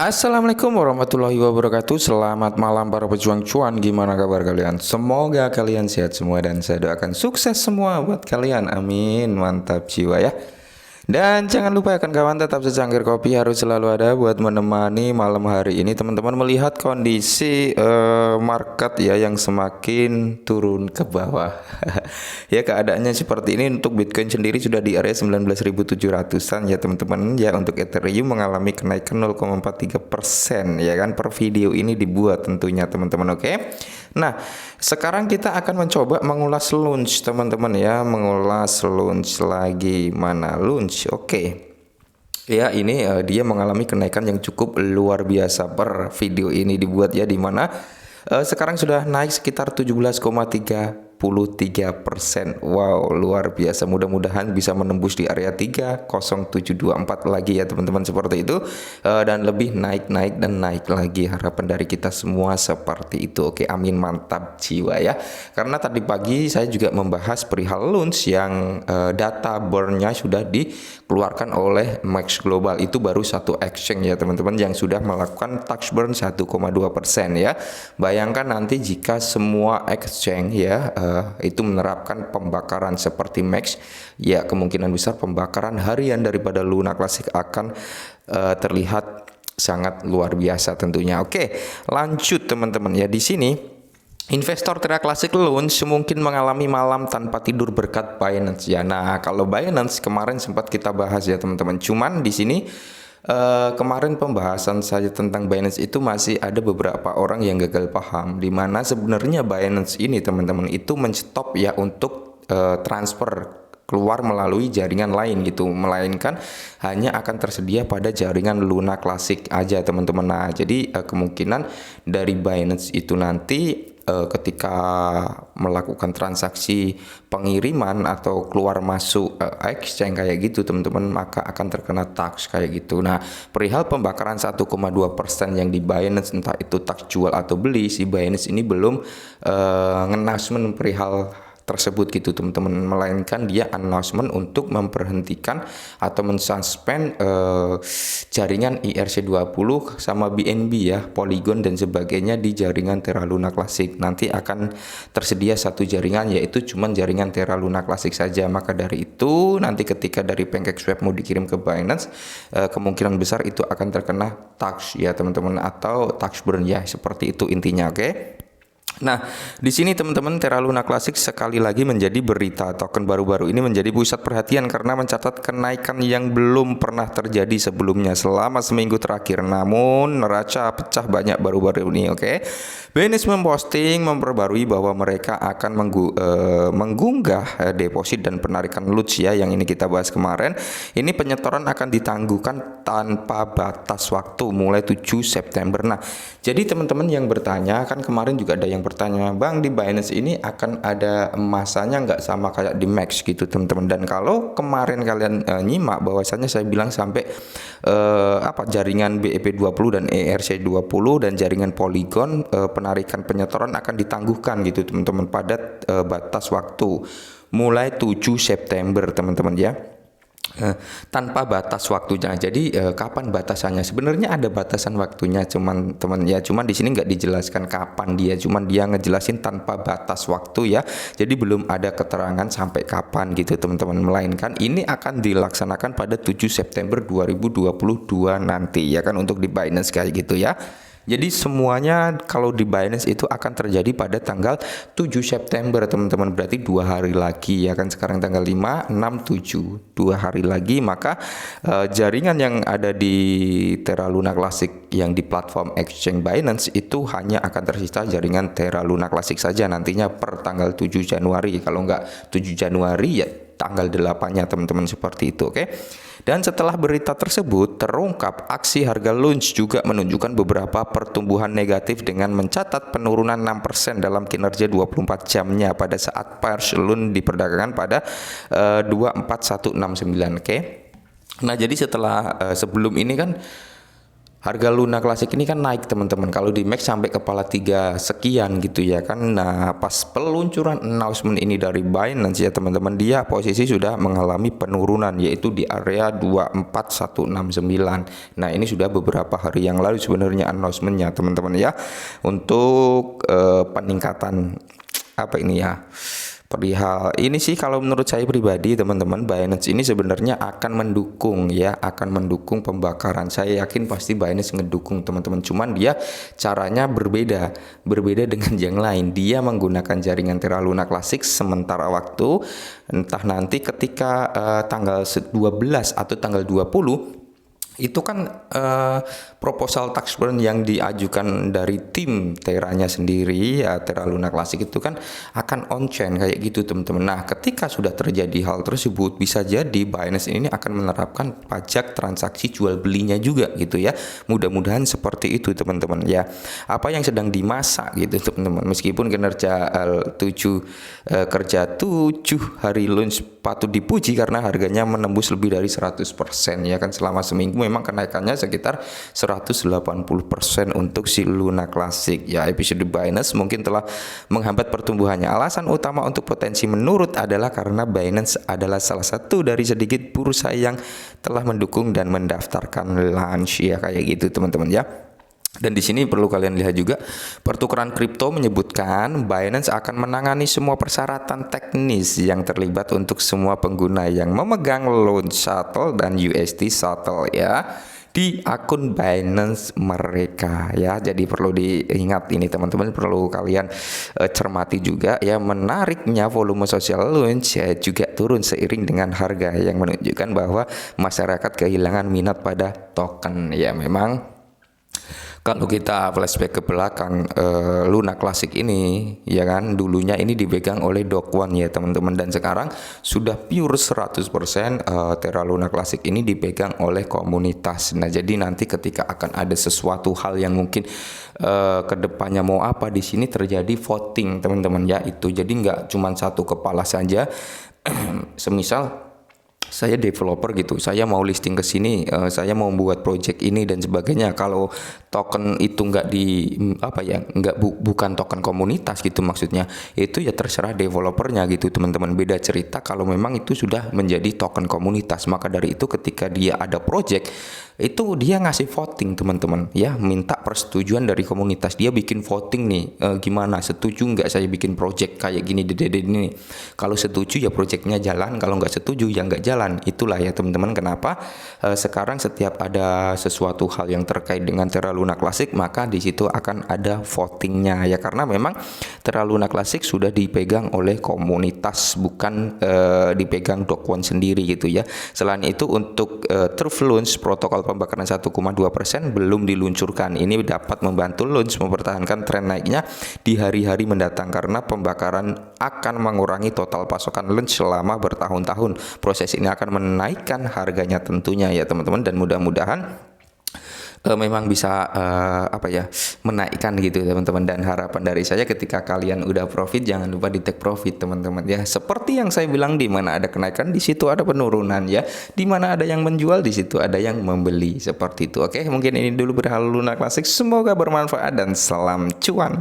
Assalamualaikum warahmatullahi wabarakatuh. Selamat malam para pejuang cuan. Gimana kabar kalian? Semoga kalian sehat semua dan saya doakan sukses semua buat kalian. Amin. Mantap jiwa ya. Dan jangan lupa ya kan kawan, tetap secangkir kopi harus selalu ada buat menemani malam hari ini. Teman-teman melihat kondisi market ya yang semakin turun ke bawah. Ya keadaannya seperti ini. Untuk Bitcoin sendiri sudah di area 19.700-an ya teman-teman. Ya untuk Ethereum mengalami kenaikan 0,43% ya kan, per video ini dibuat tentunya teman-teman. Oke. Nah, sekarang kita akan mencoba mengulas launch teman-teman ya, mengulas launch lagi. Mana launch? Oke. Ya, ini dia mengalami kenaikan yang cukup luar biasa per video ini dibuat ya, dimana sekarang sudah naik sekitar 17,33%. Wow, luar biasa. Mudah-mudahan bisa menembus di area 30724 lagi ya teman-teman, seperti itu. Dan lebih naik dan naik lagi, harapan dari kita semua seperti itu. Oke, amin, mantap jiwa ya. Karena tadi pagi saya juga membahas perihal launch yang data burn-nya sudah dikeluarkan oleh Max Global. Itu baru satu exchange ya teman-teman yang sudah melakukan tax burn 1,2% ya. Bayangkan nanti jika semua exchange ya itu menerapkan pembakaran seperti Max, ya kemungkinan besar pembakaran harian daripada Luna Classic akan terlihat sangat luar biasa tentunya. Oke, lanjut teman-teman ya. Di sini investor Terra Classic Launch mungkin mengalami malam tanpa tidur berkat Binance ya. Nah, kalau Binance kemarin sempat kita bahas ya teman-teman. Cuman di sini kemarin pembahasan saja tentang Binance itu masih ada beberapa orang yang gagal paham, di mana sebenarnya Binance ini teman-teman itu menstop ya untuk transfer keluar melalui jaringan lain gitu, melainkan hanya akan tersedia pada jaringan Luna Classic aja teman-teman. Nah, jadi kemungkinan dari Binance itu nanti ketika melakukan transaksi pengiriman atau keluar masuk exchange kayak gitu teman-teman, maka akan terkena tax kayak gitu. Nah, perihal pembakaran 1,2% yang di Binance, entah itu tax jual atau beli, si Binance ini belum announcement perihal tersebut gitu teman-teman, melainkan dia announcement untuk memberhentikan atau mensuspend jaringan ERC20 sama BNB ya, Polygon dan sebagainya di jaringan Terra Luna Classic. Nanti akan tersedia satu jaringan, yaitu cuman jaringan Terra Luna Classic saja. Maka dari itu nanti ketika dari PancakeSwap mau dikirim ke Binance, kemungkinan besar itu akan terkena tax ya teman-teman, atau tax burn ya, seperti itu intinya. Oke. Nah, di sini teman-teman, Terra Luna Classic sekali lagi menjadi berita. Token baru-baru ini menjadi pusat perhatian karena mencatat kenaikan yang belum pernah terjadi sebelumnya selama seminggu terakhir. Namun neraca pecah banyak baru-baru ini. Oke. Binance memposting memperbarui bahwa mereka akan mengunggah deposit dan penarikan LUTS ya, yang ini kita bahas kemarin. Ini penyetoran akan ditangguhkan tanpa batas waktu mulai 7 September. Nah, jadi teman-teman yang bertanya, kan kemarin juga ada yang bertanya, Bang, di Binance ini akan ada masanya nggak sama kayak di Max gitu teman-teman. Dan kalau kemarin kalian nyimak, bahwasannya saya bilang sampai jaringan BEP20 dan ERC20 dan jaringan Polygon, penarikan penyetoran akan ditangguhkan gitu teman-teman pada batas waktu mulai 7 September teman-teman ya. Tanpa batas waktunya. Jadi kapan batasannya? Sebenarnya ada batasan waktunya, cuman teman ya, cuman di sini nggak dijelaskan kapan dia, cuman dia ngejelasin tanpa batas waktu ya. Jadi belum ada keterangan sampai kapan gitu teman-teman, melainkan ini akan dilaksanakan pada 7 September 2022 nanti ya kan, untuk di Binance kayak gitu ya. Jadi semuanya kalau di Binance itu akan terjadi pada tanggal 7 September teman-teman. Berarti 2 hari lagi ya kan, sekarang tanggal 5, 6, 7, 2 hari lagi. Maka jaringan yang ada di Terra Luna Classic yang di platform exchange Binance itu hanya akan tersisa jaringan Terra Luna Classic saja nantinya per tanggal 7 Januari. Kalau nggak 7 Januari ya tanggal 8-nya teman-teman, seperti itu. Oke. Dan setelah berita tersebut terungkap, aksi harga launch juga menunjukkan beberapa pertumbuhan negatif dengan mencatat penurunan 6% dalam kinerja 24 jamnya pada saat pairs launch diperdagangkan pada 24169. Oke. Nah, jadi setelah sebelum ini kan Harga Luna Classic ini kan naik teman-teman. Kalau di Max sampai kepala 3 sekian gitu ya kan. Nah, pas peluncuran announcement ini dari Binance ya teman-teman, dia posisi sudah mengalami penurunan yaitu di area 24169. Nah, ini sudah beberapa hari yang lalu sebenarnya announcementnya teman-teman ya. Untuk peningkatan apa ini ya? Perihal ini sih kalau menurut saya pribadi teman-teman, Binance ini sebenarnya akan mendukung ya, akan mendukung pembakaran. Saya yakin pasti Binance ngedukung teman-teman. Cuman dia caranya berbeda dengan yang lain. Dia menggunakan jaringan Terra Luna Classic sementara waktu, entah nanti ketika tanggal 12 atau tanggal 20 itu kan proposal tax burn yang diajukan dari tim Terranya sendiri ya, Terra Luna Classic itu kan akan on chain kayak gitu teman-teman. Nah, ketika sudah terjadi hal tersebut, bisa jadi Binance ini akan menerapkan pajak transaksi jual belinya juga gitu ya. Mudah-mudahan seperti itu teman-teman ya. Apa yang sedang dimasak gitu teman-teman. Meskipun kinerja kerja 7 hari launch patut dipuji karena harganya menembus lebih dari 100% ya kan. Selama seminggu memang kenaikannya sekitar 180% untuk si Luna Classic ya. Episode Binance mungkin telah menghambat pertumbuhannya. Alasan utama untuk potensi menurut adalah karena Binance adalah salah satu dari sedikit bursa yang telah mendukung dan mendaftarkan launch ya, kayak gitu teman-teman ya. Dan di sini perlu kalian lihat juga, pertukaran kripto menyebutkan Binance akan menangani semua persyaratan teknis yang terlibat untuk semua pengguna yang memegang Luna Shuttle dan UST Shuttle ya di akun Binance mereka ya. Jadi perlu diingat ini teman-teman, perlu kalian cermati juga ya. Menariknya volume social launch ya juga turun seiring dengan harga yang menunjukkan bahwa masyarakat kehilangan minat pada token ya. Memang kalau kita flashback ke belakang, Luna Classic ini ya kan dulunya ini dipegang oleh Dog One ya teman-teman, dan sekarang sudah pure 100% Terra Luna Classic ini dipegang oleh komunitas. Nah, jadi nanti ketika akan ada sesuatu hal yang mungkin kedepannya mau apa, di sini terjadi voting teman-teman ya. Itu jadi nggak cuma satu kepala saja. Semisal saya developer gitu, saya mau listing ke sini, saya mau membuat project ini dan sebagainya. Kalau token itu nggak di apa ya, bukan token komunitas gitu maksudnya, itu ya terserah developernya gitu teman-teman. Beda cerita kalau memang itu sudah menjadi token komunitas. Maka dari itu ketika dia ada project itu dia ngasih voting teman-teman ya, minta persetujuan dari komunitas. Dia bikin voting nih, gimana, setuju nggak saya bikin project kayak gini ini. Kalau setuju ya projectnya jalan, kalau nggak setuju ya nggak jalan. Itulah ya teman-teman kenapa sekarang setiap ada sesuatu hal yang terkait dengan Terra Luna Classic, maka di situ akan ada votingnya ya, karena memang Terra Luna Classic sudah dipegang oleh komunitas, bukan dipegang Dog One sendiri gitu ya. Selain itu untuk Truth Launch protokol pembakaran 1,2% belum diluncurkan. Ini dapat membantu launch mempertahankan tren naiknya di hari-hari mendatang karena pembakaran akan mengurangi total pasokan launch selama bertahun-tahun. Proses ini akan menaikkan harganya tentunya ya teman-teman, dan mudah-mudahan memang bisa menaikkan gitu teman-teman. Dan harapan dari saya ketika kalian udah profit, jangan lupa di take profit teman-teman ya. Seperti yang saya bilang, di mana ada kenaikan di situ ada penurunan ya, di mana ada yang menjual di situ ada yang membeli, seperti itu. Oke, mungkin ini dulu perihal Luna Classic, semoga bermanfaat dan salam cuan.